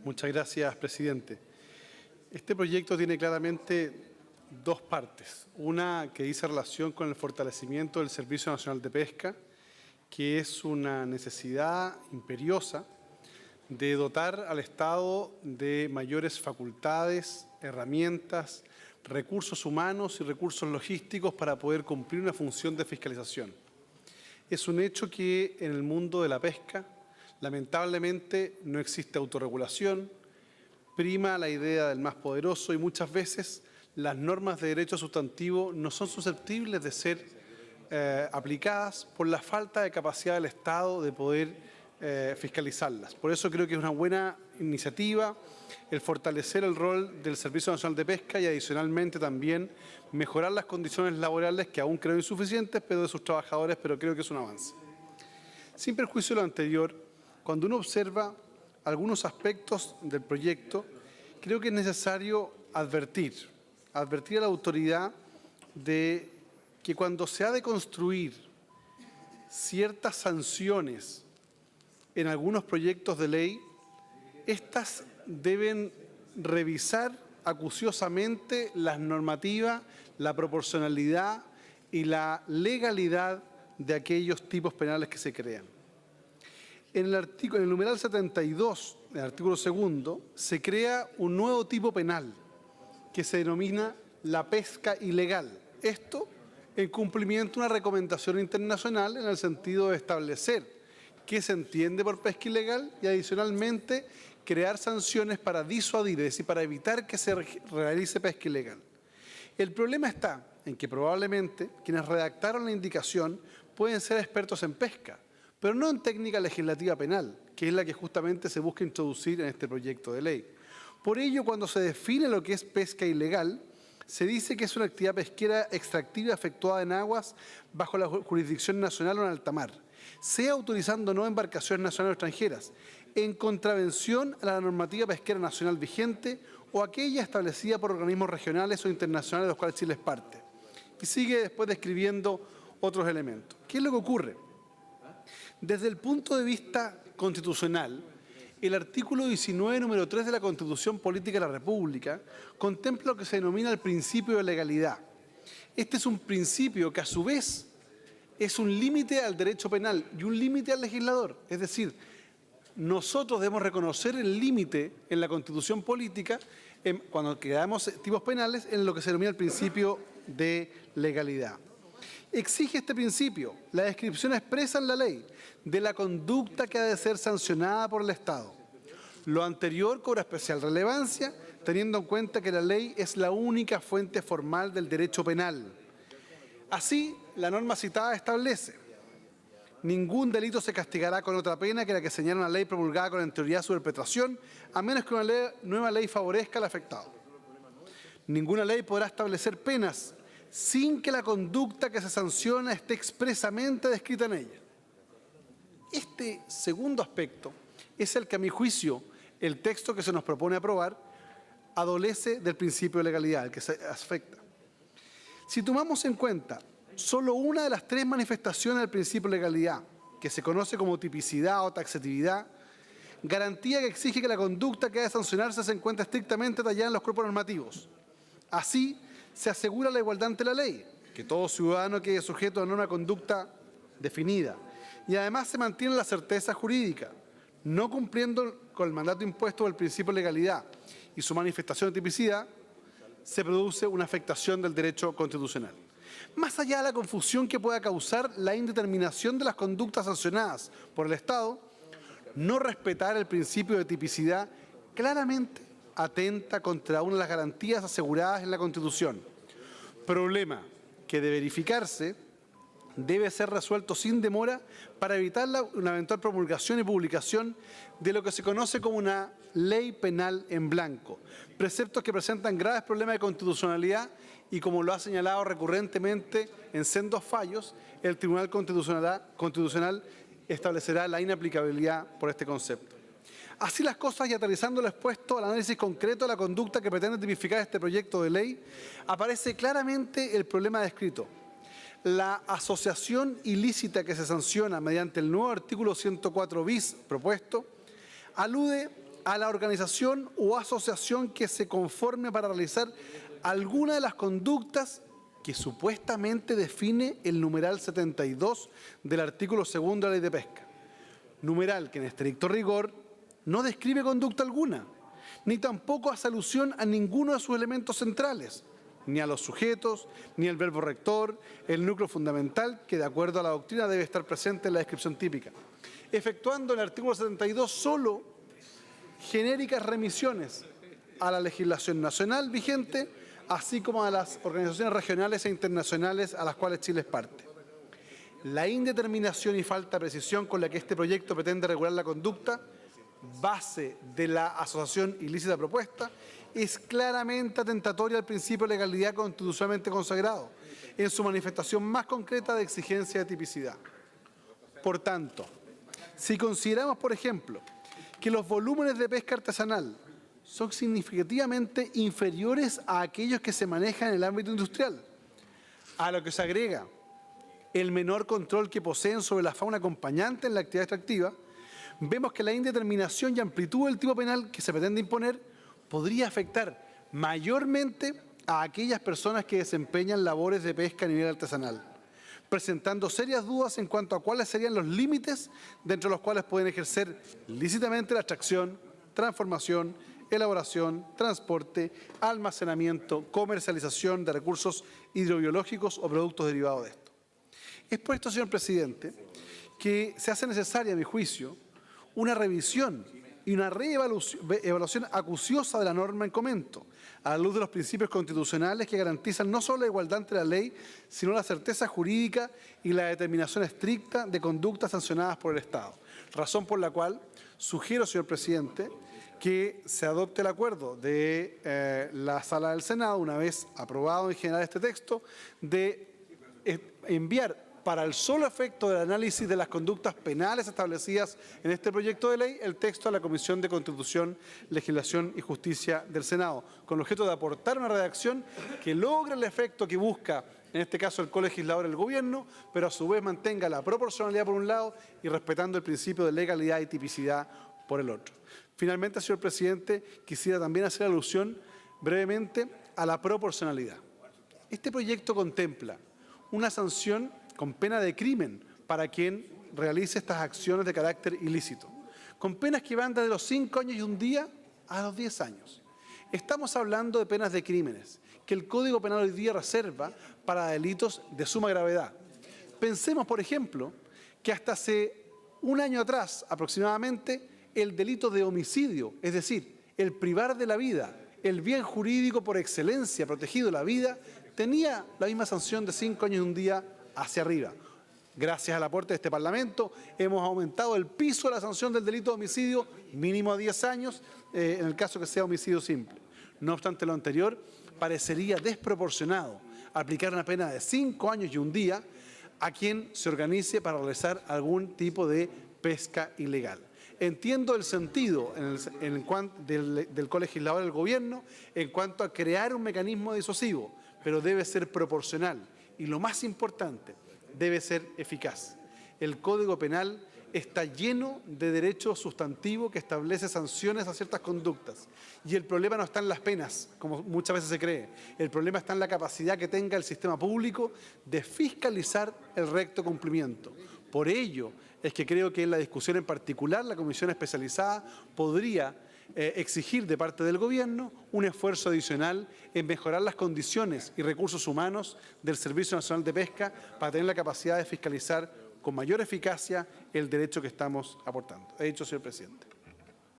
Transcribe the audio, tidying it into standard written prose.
Muchas gracias, presidente. Este proyecto tiene claramente dos partes. Una que dice relación con el fortalecimiento del Servicio Nacional de Pesca, que es una necesidad imperiosa de dotar al Estado de mayores facultades, herramientas, recursos humanos y recursos logísticos para poder cumplir una función de fiscalización. Es un hecho que en el mundo de la pesca, lamentablemente, no existe autorregulación, prima la idea del más poderoso y muchas veces las normas de derecho sustantivo no son susceptibles de ser aplicadas por la falta de capacidad del Estado de poder fiscalizarlas. Por eso creo que es una buena iniciativa el fortalecer el rol del Servicio Nacional de Pesca y adicionalmente también mejorar las condiciones laborales que aún creo insuficientes, pero de sus trabajadores, pero creo que es un avance. Sin perjuicio de lo anterior, cuando uno observa algunos aspectos del proyecto, creo que es necesario advertir a la autoridad de que cuando se ha de construir ciertas sanciones en algunos proyectos de ley, estas deben revisar acuciosamente las normativas, la proporcionalidad y la legalidad de aquellos tipos penales que se crean. En el numeral 72, el artículo 2, se crea un nuevo tipo penal que se denomina la pesca ilegal. Esto en cumplimiento de una recomendación internacional en el sentido de establecer qué se entiende por pesca ilegal y adicionalmente crear sanciones para disuadir, es decir, para evitar que se realice pesca ilegal. El problema está en que probablemente quienes redactaron la indicación pueden ser expertos en pesca, pero no en técnica legislativa penal, que es la que justamente se busca introducir en este proyecto de ley. Por ello, cuando se define lo que es pesca ilegal, se dice que es una actividad pesquera extractiva efectuada en aguas bajo la jurisdicción nacional o en alta mar, sea utilizando no embarcaciones nacionales o extranjeras, en contravención a la normativa pesquera nacional vigente o aquella establecida por organismos regionales o internacionales de los cuales Chile es parte. Y sigue después describiendo otros elementos. ¿Qué es lo que ocurre? Desde el punto de vista constitucional, el artículo 19, número 3 de la Constitución Política de la República contempla lo que se denomina el principio de legalidad. Este es un principio que a su vez es un límite al derecho penal y un límite al legislador. Es decir, nosotros debemos reconocer el límite en la Constitución Política cuando creamos tipos penales en lo que se denomina el principio de legalidad. Exige este principio la descripción expresa en la ley de la conducta que ha de ser sancionada por el Estado. Lo anterior cobra especial relevancia, teniendo en cuenta que la ley es la única fuente formal del derecho penal. Así, la norma citada establece: ningún delito se castigará con otra pena que la que señala una ley promulgada con anterioridad a su perpetración, a menos que una nueva ley favorezca al afectado. Ninguna ley podrá establecer penas sin que la conducta que se sanciona esté expresamente descrita en ella. Este segundo aspecto es el que, a mi juicio, el texto que se nos propone aprobar adolece del principio de legalidad, el que se afecta. Si tomamos en cuenta solo una de las tres manifestaciones del principio de legalidad, que se conoce como tipicidad o taxatividad, garantía que exige que la conducta que ha de sancionarse se encuentre estrictamente detallada en los cuerpos normativos. Así, se asegura la igualdad ante la ley, que todo ciudadano quede sujeto a una conducta definida. Y además se mantiene la certeza jurídica, no cumpliendo con el mandato impuesto del principio de legalidad y su manifestación de tipicidad, se produce una afectación del derecho constitucional. Más allá de la confusión que pueda causar la indeterminación de las conductas sancionadas por el Estado, no respetar el principio de tipicidad claramente atenta contra una de las garantías aseguradas en la Constitución. Problema que, de verificarse, debe ser resuelto sin demora para evitar una eventual promulgación y publicación de lo que se conoce como una ley penal en blanco, preceptos que presentan graves problemas de constitucionalidad y, como lo ha señalado recurrentemente en sendos fallos, el Tribunal Constitucional establecerá la inaplicabilidad por este concepto. Así las cosas, y aterrizando lo expuesto al análisis concreto de la conducta que pretende tipificar este proyecto de ley, aparece claramente el problema descrito. La asociación ilícita que se sanciona mediante el nuevo artículo 104 bis propuesto alude a la organización o asociación que se conforme para realizar alguna de las conductas que supuestamente define el numeral 72 del artículo 2 de la Ley de Pesca. Numeral que en estricto rigor no describe conducta alguna, ni tampoco hace alusión a ninguno de sus elementos centrales, ni a los sujetos, ni al verbo rector, el núcleo fundamental que de acuerdo a la doctrina debe estar presente en la descripción típica, efectuando en el artículo 72 solo genéricas remisiones a la legislación nacional vigente, así como a las organizaciones regionales e internacionales a las cuales Chile es parte. La indeterminación y falta de precisión con la que este proyecto pretende regular la conducta, base de la asociación ilícita propuesta, es claramente atentatoria al principio de legalidad constitucionalmente consagrado, en su manifestación más concreta de exigencia de tipicidad. Por tanto, si consideramos, por ejemplo, que los volúmenes de pesca artesanal son significativamente inferiores a aquellos que se manejan en el ámbito industrial, a lo que se agrega el menor control que poseen sobre la fauna acompañante en la actividad extractiva, vemos que la indeterminación y amplitud del tipo penal que se pretende imponer podría afectar mayormente a aquellas personas que desempeñan labores de pesca a nivel artesanal, presentando serias dudas en cuanto a cuáles serían los límites dentro de los cuales pueden ejercer lícitamente la extracción, transformación, elaboración, transporte, almacenamiento, comercialización de recursos hidrobiológicos o productos derivados de esto. Es por esto, señor presidente, que se hace necesaria, a mi juicio, una revisión y una reevaluación acuciosa de la norma en comento, a la luz de los principios constitucionales que garantizan no solo la igualdad ante la ley, sino la certeza jurídica y la determinación estricta de conductas sancionadas por el Estado. Razón por la cual sugiero, señor presidente, que se adopte el acuerdo de la Sala del Senado, una vez aprobado en general este texto, de enviar para el solo efecto del análisis de las conductas penales establecidas en este proyecto de ley, el texto a la Comisión de Constitución, Legislación y Justicia del Senado, con el objeto de aportar una redacción que logre el efecto que busca, en este caso el colegislador, el gobierno, pero a su vez mantenga la proporcionalidad por un lado y respetando el principio de legalidad y tipicidad por el otro. Finalmente, señor presidente, quisiera también hacer alusión brevemente a la proporcionalidad. Este proyecto contempla una sanción con pena de crimen para quien realice estas acciones de carácter ilícito, con penas que van desde los 5 años y un día a los 10 años. Estamos hablando de penas de crímenes que el Código Penal hoy día reserva para delitos de suma gravedad. Pensemos, por ejemplo, que hasta hace un año atrás aproximadamente el delito de homicidio, es decir, el privar de la vida, el bien jurídico por excelencia protegido de la vida, tenía la misma sanción de 5 años y un día hacia arriba. Gracias al aporte de este Parlamento, hemos aumentado el piso de la sanción del delito de homicidio mínimo a 10 años, en el caso que sea homicidio simple. No obstante lo anterior, parecería desproporcionado aplicar una pena de 5 años y un día a quien se organice para realizar algún tipo de pesca ilegal. Entiendo el sentido del colegislador del gobierno en cuanto a crear un mecanismo disuasivo, pero debe ser proporcional y, lo más importante, debe ser eficaz. El Código Penal está lleno de derechos sustantivos que establece sanciones a ciertas conductas. Y el problema no está en las penas, como muchas veces se cree. El problema está en la capacidad que tenga el sistema público de fiscalizar el recto cumplimiento. Por ello es que creo que en la discusión en particular, la comisión especializada podría exigir de parte del Gobierno un esfuerzo adicional en mejorar las condiciones y recursos humanos del Servicio Nacional de Pesca para tener la capacidad de fiscalizar con mayor eficacia el derecho que estamos aportando. He dicho, señor presidente.